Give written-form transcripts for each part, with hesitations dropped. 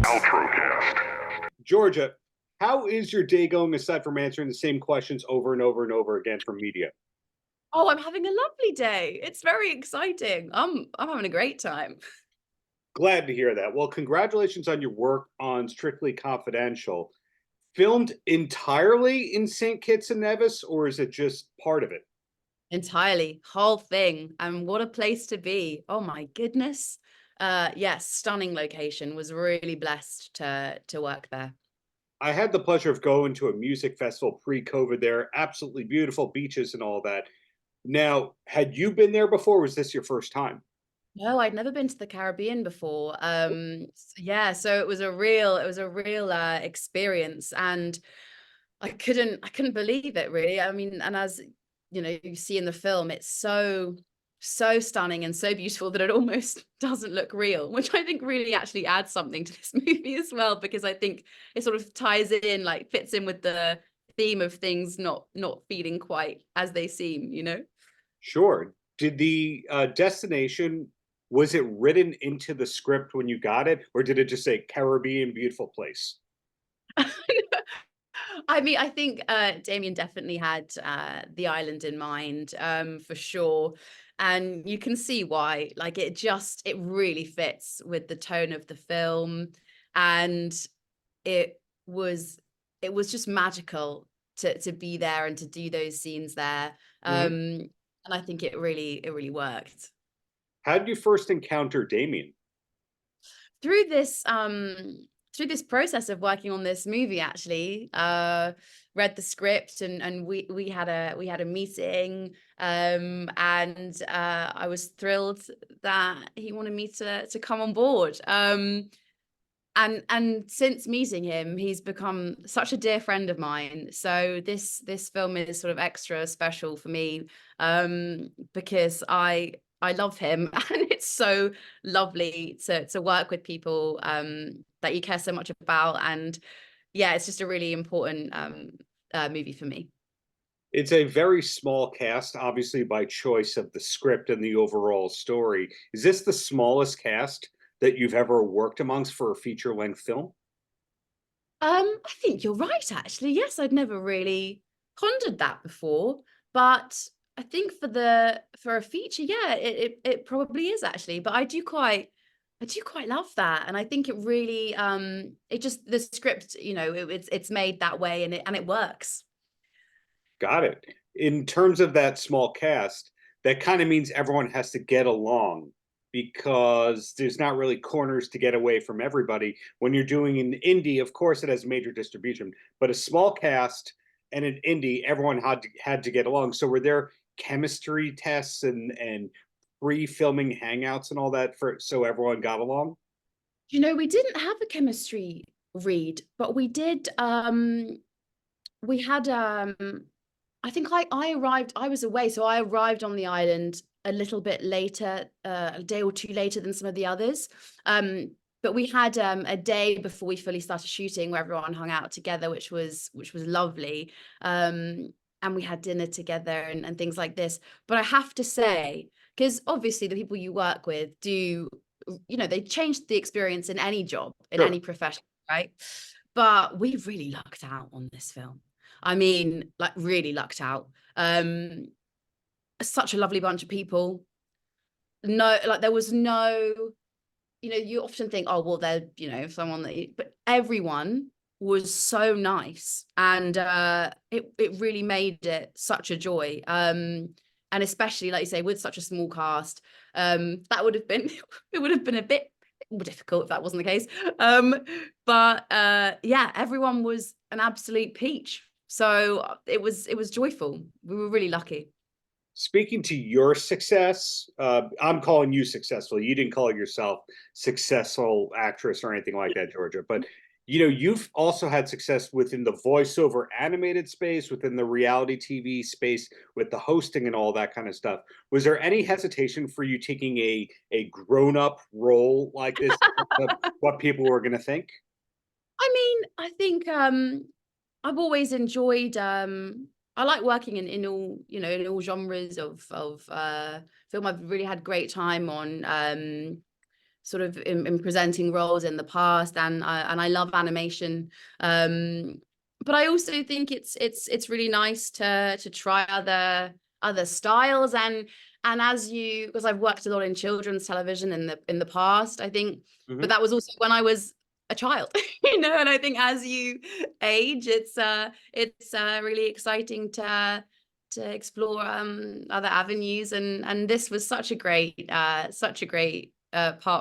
Paltrocast. Georgia, how is your day going aside from answering the same questions over and over and over again from media? Oh, I'm having a lovely day. It's very exciting. I'm having a great time. Glad to hear that. Well, congratulations on your work on Strictly Confidential. Filmed entirely in St. Kitts and Nevis, or is it just part of it? Entirely, whole thing. And what a place to be. Oh my goodness. Yes, stunning location. Was really blessed to work there. I had the pleasure of going to a music festival pre-COVID there. Absolutely beautiful beaches and all that. Now, had you been there before? Or was this your first time? No, I'd never been to the Caribbean before. Yeah, so it was a real experience, and I couldn't believe it really. I mean, and as you know, you see in the film, it's so stunning and so beautiful that it almost doesn't look real, which I think really actually adds something to this movie as well, because I think it sort of ties in, like fits in with the theme of things not feeling quite as they seem, you know? Sure. Did the destination, was it written into the script when you got it, or did it just say Caribbean beautiful place? I mean, I think Damien definitely had the island in mind, for sure. And you can see why. Like it really fits with the tone of the film. And it was it was just magical to be there and to do those scenes there. Mhm. And I think it really worked. How did you first encounter Damien? through this through this process of working on this movie, actually read the script, and we had a meeting, and I was thrilled that he wanted me to come on board, and since meeting him, he's become such a dear friend of mine. So this film is sort of extra special for me, because I love him, and it's so lovely to work with people that you care so much about. And yeah, it's just a really important movie for me. It's a very small cast, obviously by choice of the script and the overall story. Is this the smallest cast that you've ever worked amongst for a feature-length film? I think you're right, actually. Yes, I'd never really pondered that before, but I think for a feature, yeah, it probably is actually. But I do quite love that, and I think it really it just the script, you know, it's made that way, and it works. Got it. In terms of that small cast, that kind of means everyone has to get along because there's not really corners to get away from everybody. When you're doing an indie, of course, it has major distribution, but a small cast and an indie, everyone had to get along. So were there chemistry tests and pre-filming hangouts and all that for so everyone got along? You know, we didn't have a chemistry read, but we did. We had I think I arrived, I was away, so I arrived on the island a little bit later, a day or two later than some of the others. But we had a day before we fully started shooting where everyone hung out together, which was lovely. And we had dinner together, and things like this. But I have to say, because obviously the people you work with do, you know, they change the experience in any job, in Sure. any profession, right? But we really lucked out on this film. I mean, like really lucked out. Such a lovely bunch of people. No, like there was no, you know, you often think, oh, well, they're, you know, someone that, but everyone was so nice, and it really made it such a joy. And especially, like you say, with such a small cast, that would have been it would have been a bit more difficult if that wasn't the case. But yeah, everyone was an absolute peach. So it was joyful. We were really lucky. Speaking to your success, I'm calling you successful. You didn't call yourself successful actress or anything like that, Georgia. But you know, you've also had success within the voiceover animated space, within the reality TV space, with the hosting and all that kind of stuff. Was there any hesitation for you taking a grown up role like this, of what people were going to think? I mean, I think I've always enjoyed I like working in all, you know, in all genres of film. I've really had great time on sort of in presenting roles in the past, and I love animation. But I also think it's really nice to try other styles, and as you, because I've worked a lot in children's television in the past, I think, but that was also when I was a child, you know, and I think as you age, it's really exciting to explore other avenues, and this was such a great part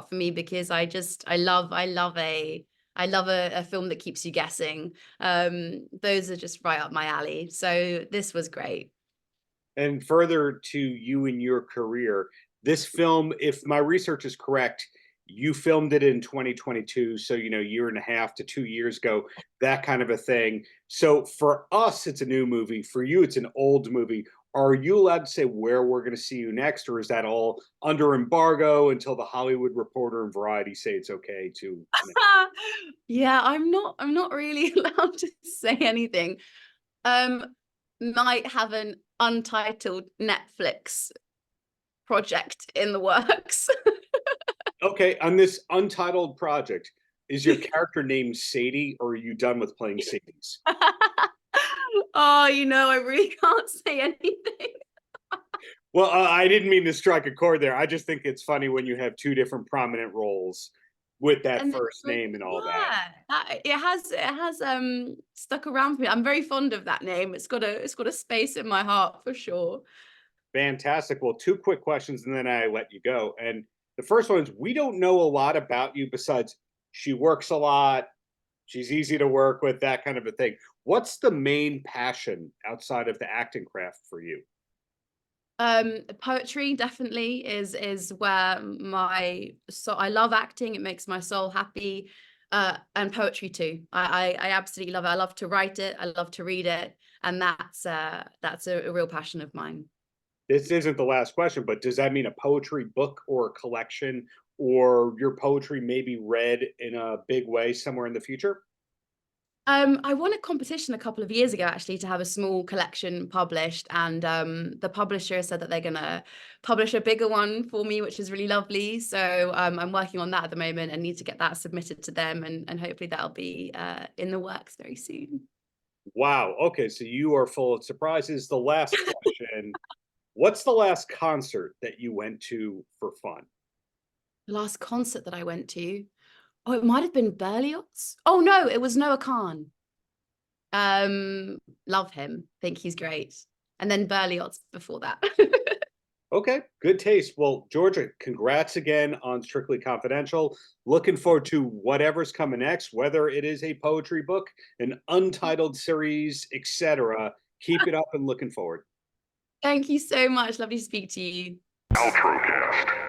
for me, because I love a film that keeps you guessing. Those are just right up my alley, so this was great. And further to you and your career, this film, if my research is correct, you filmed it in 2022, so year and a half to 2 years ago, that kind of a thing. So for us, it's a new movie. For you, it's an old movie. Are you allowed to say where we're going to see you next, or is that all under embargo until the Hollywood Reporter and Variety say it's okay to? Yeah, I'm not really allowed to say anything. Might have an untitled Netflix project in the works. Okay, on this untitled project, is your character named Sadie, or are you done with playing Sadies? Oh, I really can't say anything. Well, I didn't mean to strike a chord there. I just think it's funny when you have two different prominent roles with that And first name and all that. it has stuck around for me. I'm very fond of that name. It's got a space in my heart for sure. Fantastic. Well, two quick questions and then I let you go. And the first one is, we don't know a lot about you besides she works a lot, she's easy to work with, that kind of a thing. What's the main passion outside of the acting craft for you? Poetry definitely is where I love acting. It makes my soul happy. And poetry too. I absolutely love it. I love to write it. I love to read it. And that's a real passion of mine. This isn't the last question, but does that mean a poetry book or a collection, or your poetry may be read in a big way somewhere in the future? I won a competition a couple of years ago, actually, to have a small collection published, and the publisher said that they're gonna publish a bigger one for me, which is really lovely. So I'm working on that at the moment and need to get that submitted to them, and hopefully that'll be in the works very soon. Wow. Okay, so you are full of surprises. The last question: what's the last concert that you went to for fun? The last concert that I went to, oh, it might have been Berlioz. Oh no, it was Noah Khan. Love him. Think he's great. And then Berlioz before that. Okay, good taste. Well, Georgia, congrats again on Strictly Confidential. Looking forward to whatever's coming next, whether it is a poetry book, an untitled series, etc. Keep it up and looking forward. Thank you so much. Lovely to speak to you. Paltrocast.